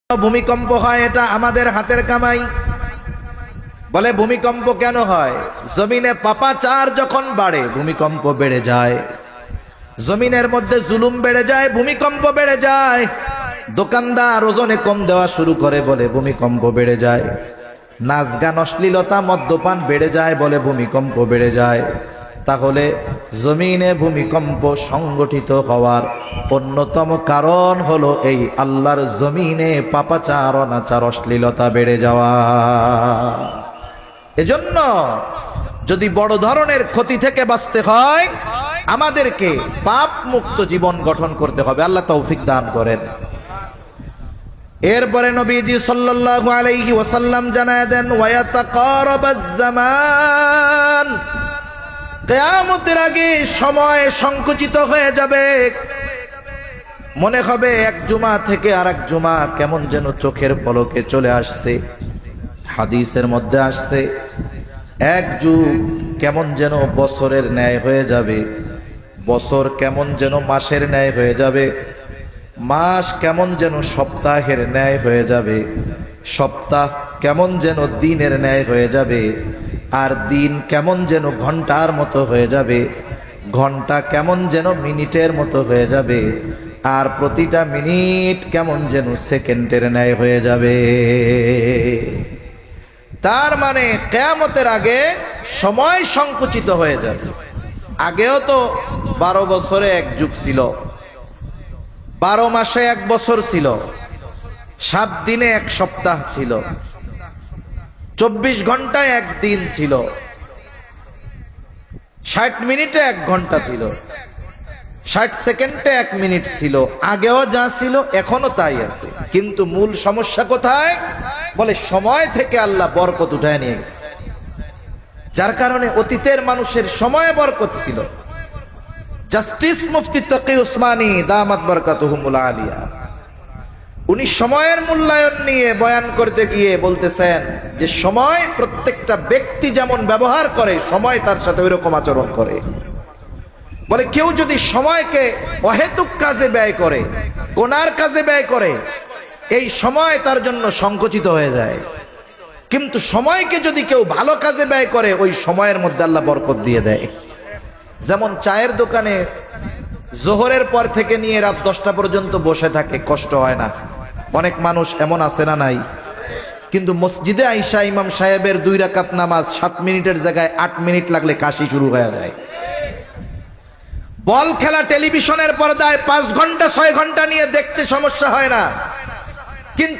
ভূমিকম্প হয় এটা আমাদের হাতের কামাই। বলে ভূমিকম্প কেন হয়? জমিনে পাপাচার যখন বাড়ে ভূমিকম্প বেড়ে যায়, জমিনের মধ্যে জুলুম বেড়ে যায়, ভূমিকম্প বেড়ে যায়। দোকানদার ওজনে কম দেওয়া শুরু করে বলে ভূমিকম্প বেড়ে যায়। নাচ গান অশ্লীলতা মদ্যপান বেড়ে যায় বলে ভূমিকম্প বেড়ে যায়। তাহলে জমিনে ভূমিকম্প সংগঠিত হওয়ার অন্যতম কারণ হলো এই আল্লাহর জমিনে পাপাচার অনাচার অশ্লীলতা বেড়ে যাওয়া। এজন্য যদি বড় ধরনের ক্ষতি থেকে বাঁচতে হয় আমাদেরকে পাপ মুক্ত জীবন গঠন করতে হবে। আল্লাহ তৌফিক দান করেন। এরপরে নবীজি সাল্লাল্লাহু আলাইহি ওয়াসাল্লাম জানায় দেন, ওয়ায়াতাকারাবাজ জামান, কিয়ামতের আগে সময় সংকুচিত হয়ে যাবে। মনে হবে এক জুমা থেকে আরেক জুমা কেমন যেন চোখের পলকে চলে আসছে। হাদিসের মধ্যে আসছে এক যুগ কেমন যেন বছরের ন্যায় হয়ে যাবে, বছর কেমন যেন মাসের ন্যায় হয়ে যাবে, মাস কেমন যেন সপ্তাহের ন্যায় হয়ে যাবে, সপ্তাহ কেমন যেন দিনের ন্যায় হয়ে যাবে, আর দিন কেমন যেন ঘন্টার মতো হয়ে যাবে, ঘন্টা কেমন যেন মিনিটের মতো হয়ে যাবে, আর প্রতিটা মিনিট কেমন যেন সেকেন্ডের ন্যায় হয়ে যাবে। তার মানে কিয়ামতের আগে সময় সংকুচিত হয়ে যাবে। আগেও তো 12 বছরে এক যুগ ছিল, 12 মাসে এক বছর ছিল, 7 দিনে এক সপ্তাহ ছিল, 24 ঘন্টায় এক দিন ছিল, 60 মিনিটে এক ঘন্টা ছিল, 60 সেকেন্ডে এক মিনিট ছিল। আগেও যা ছিল এখনো তাই আছে। কিন্তু মূল সমস্যা কোথায়? বলে সময় থেকে আল্লাহ বরকত উঠায় নিয়ে গেছে। যার কারণে অতীতের মানুষের সময়ে বরকত ছিল। জাস্টিস মুফতি তকি উসমানী দামাত বরকাতুহুমুল আলিয়া উনি সময়ের মূল্যায়ন নিয়ে বয়ান করতে গিয়ে বলতেছেন যে সময় প্রত্যেকটা ব্যক্তি যেমন ব্যবহার করে সময় তার সাথে ওইরকম আচরণ করে। বলে কেউ যদি সময়কে অহেতুক কাজে ব্যয় করে, গুনার কাজে ব্যয় করে, এই সময় তার জন্য সংকুচিত হয়ে যায়। কিন্তু সময়কে যদি কেউ ভালো কাজে ব্যয় করে ওই সময়ের মধ্যে আল্লাহ বরকত দিয়ে দেয়। যেমন চায়ের দোকানে জোহরের পর থেকে নিয়ে রাত 10টা পর্যন্ত বসে থাকে, কষ্ট হয় না? অনেক মানুষ এমন আছে না নাই? কিন্তু মসজিদে আইসা ইমাম সাহেবের 2 রাকাত নামাজ 7 মিনিটের জায়গায় 8 মিনিট লাগলে কাশি শুরু হয়ে যায়। বল খেলা টেলিভিশনের পর্দায় 5 ঘন্টা 6 ঘন্টা নিয়ে দেখতে সমস্যা হয় না, কিন্তু